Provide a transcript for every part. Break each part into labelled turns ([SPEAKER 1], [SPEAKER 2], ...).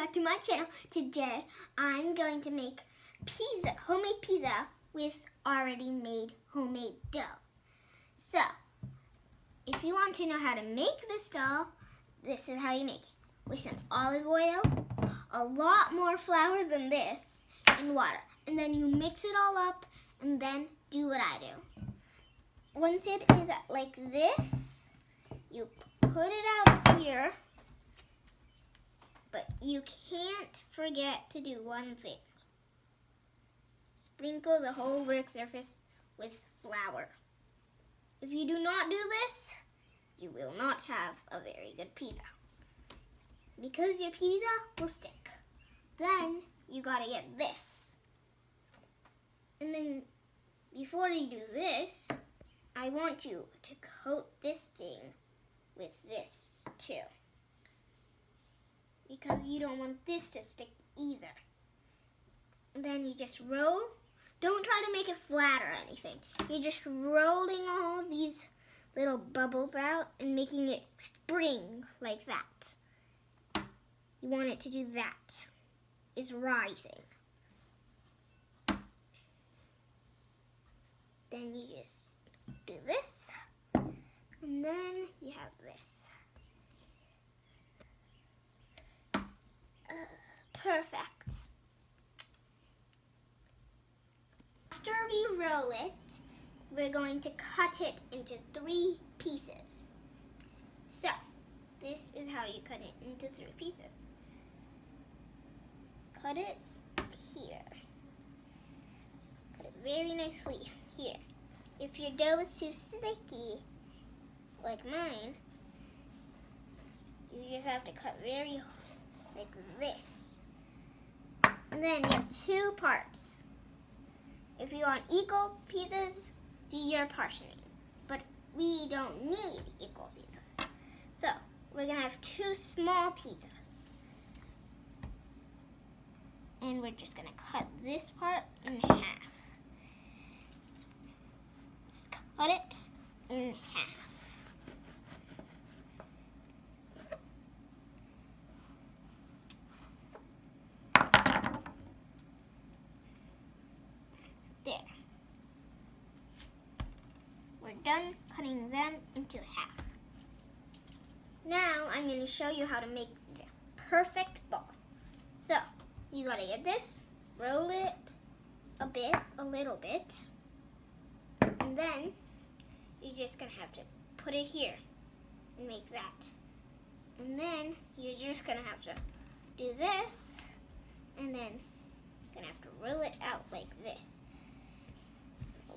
[SPEAKER 1] back to my channel. Today I'm going to make pizza, homemade pizza with already made homemade dough. So, if you want to know how to make this dough, this is how you make it. With some olive oil, a lot more flour than this, and water. And then you mix it all up and then do what I do. Once it is like this, you put it out here. But you can't forget to do one thing. Sprinkle the whole work surface with flour. If you do not do this, you will not have a very good pizza. Because your pizza will stick. Then you gotta get this. And then before you do this, I want you to coat this thing with this too. Because you don't want this to stick either. And then you just roll. Don't try to make it flat or anything. You're just rolling all these little bubbles out and making it spring like that. You want it to do that. It's rising. Then you just do this. And then you have this. Perfect. After we roll it, we're going to cut it into 3 pieces. So, this is how you cut it into 3 pieces. Cut it here. Cut it very nicely here. If your dough is too sticky, like mine, you just have to cut very like this. And then you have 2 parts. If you want equal pizzas, do your portioning. But we don't need equal pizzas. So we're going to have 2 small pizzas. And we're just going to cut this part in half. Just cut it in half. Done cutting them into half. Now I'm going to show you how to make the perfect ball. So you got to get this, roll it a little bit, and then you're just going to have to put it here and make that. And then you're just going to have to do this, and then going to have to roll it out like this.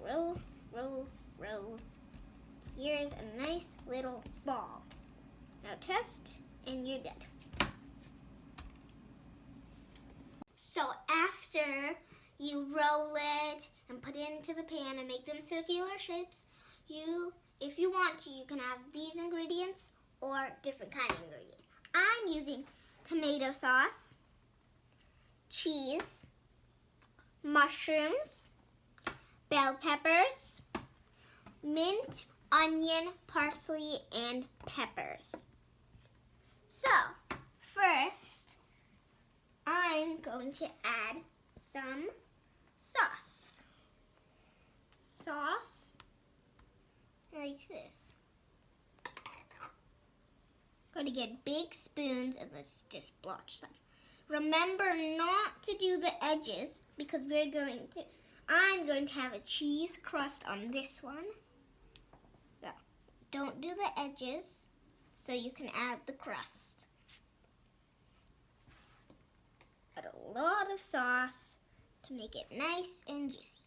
[SPEAKER 1] Roll, roll, roll. Here's a nice little ball. Now test, and you're good. So after you roll it and put it into the pan and make them circular shapes, if you want to, you can have these ingredients or different kind of ingredients. I'm using tomato sauce, cheese, mushrooms, bell peppers, mint, onion, parsley, and peppers. So, first, I'm going to add some sauce. Sauce, like this. Going to get big spoons and let's just blotch them. Remember not to do the edges because I'm going to have a cheese crust on this one. So, don't do the edges so you can add the crust. Add a lot of sauce to make it nice and juicy.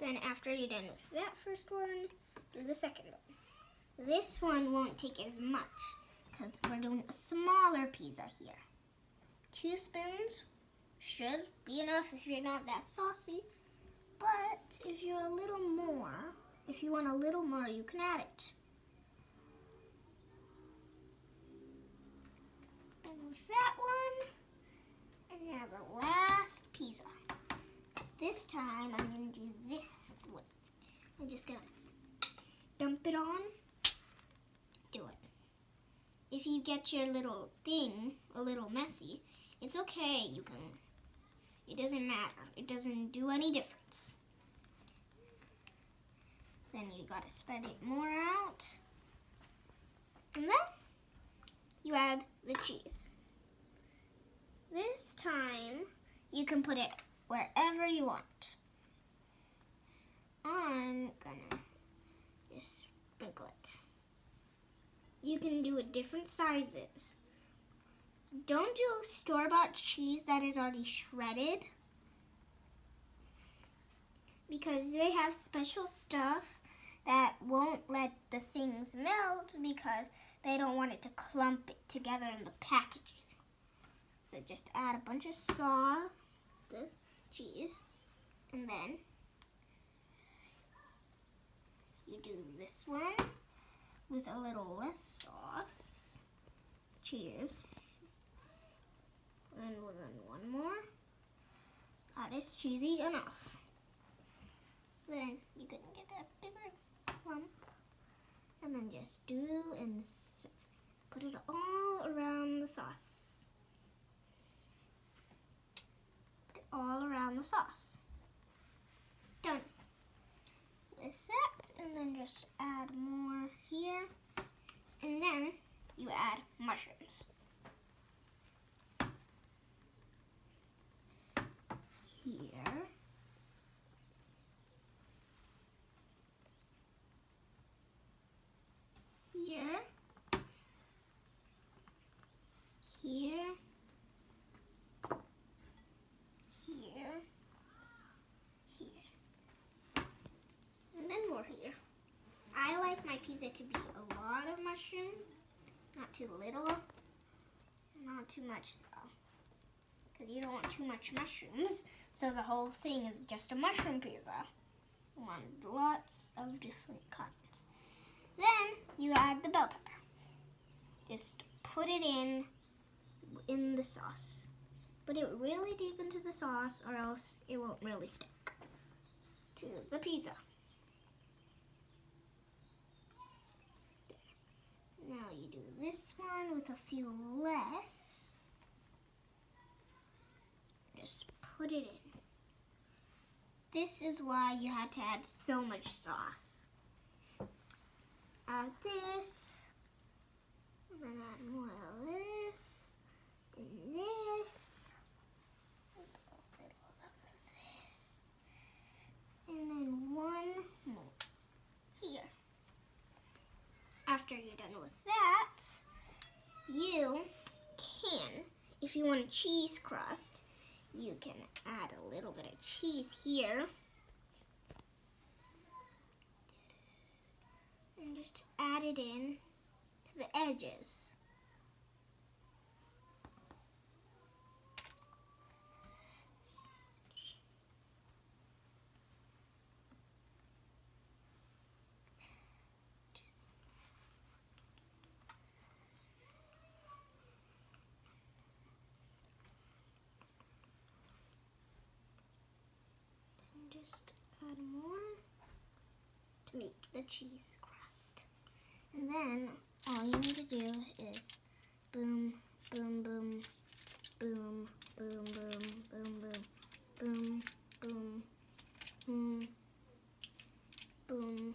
[SPEAKER 1] Then after you're done with that first one, do the second one. This one won't take as much because we're doing a smaller pizza here. 2 spoons should be enough if you're not that saucy. But if you're a little more, if you want a little more, you can add it. And with that one, and now the last pizza. This time I'm going to do this one. I'm just gonna dump it on. Do it. If you get your little thing a little messy, it's okay. You can. It doesn't matter. It doesn't do any difference. Then you gotta spread it more out. And then you add the cheese. This time you can put it wherever you want. I'm gonna just sprinkle it. You can do it different sizes. Don't do store-bought cheese that is already shredded, because they have special stuff that won't let the things melt because they don't want it to clump it together in the packaging. So just add a bunch of this cheese, and then you do this one with a little less sauce. Cheers. And then one more. That is cheesy enough. Then you can get that bigger lump, and then just put it all around the sauce. Put it all around the sauce. Done with that, and then just add more here, and then you add mushrooms. Here. Here. Here. Here. Here. And then more here. I like my pizza to be a lot of mushrooms, not too little, not too much though, because you don't want too much mushrooms, so the whole thing is just a mushroom pizza. You want lots of different kinds. Then you add the bell pepper. Just put it in the sauce. Put it really deep into the sauce, or else it won't really stick to the pizza. Now you do this one with a few less. Just put it in. This is why you had to add so much sauce. Add this, and then add more of this, and this, and a little of this, and then one more here. After you're done with that, you can, if you want a cheese crust, you can add a little bit of cheese here. And just add it in to the edges. And just add more to make the cheese crust. And then all you need to do is boom, boom, boom, boom, boom, boom, boom, boom, boom, boom, boom, boom, boom,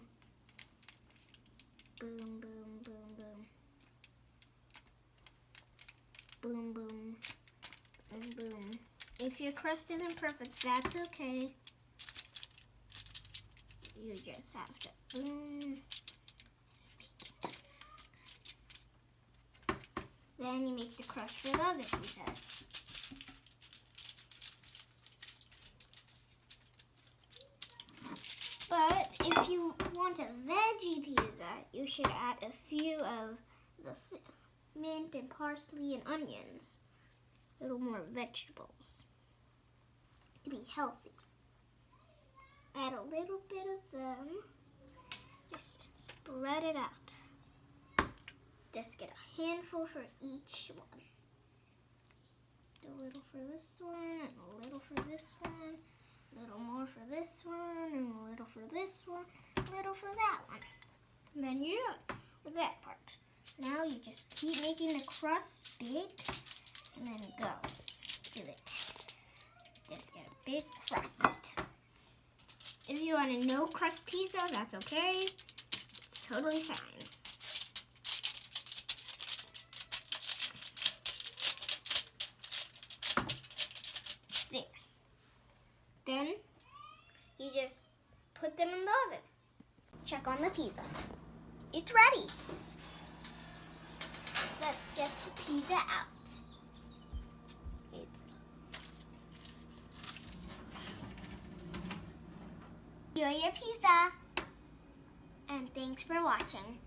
[SPEAKER 1] boom, boom, boom, boom, boom, and boom. If your crust isn't perfect, that's okay. You just have to boom. Then you make the crust for the other pizzas. But if you want a veggie pizza, you should add a few of the mint and parsley and onions. A little more vegetables to be healthy. Add a little bit of them. Just spread it out. Just get a handful for each one. A little for this one, and a little for this one, a little more for this one, and a little for this one, little for that one. And then you're done with that part. Now you just keep making the crust big and then go. Do it. Just get a big crust. If you want a no crust pizza, that's okay. It's totally fine. There. Then you just put them in the oven. Check on the pizza. It's ready. Let's get the pizza out. Enjoy your pizza. And thanks for watching.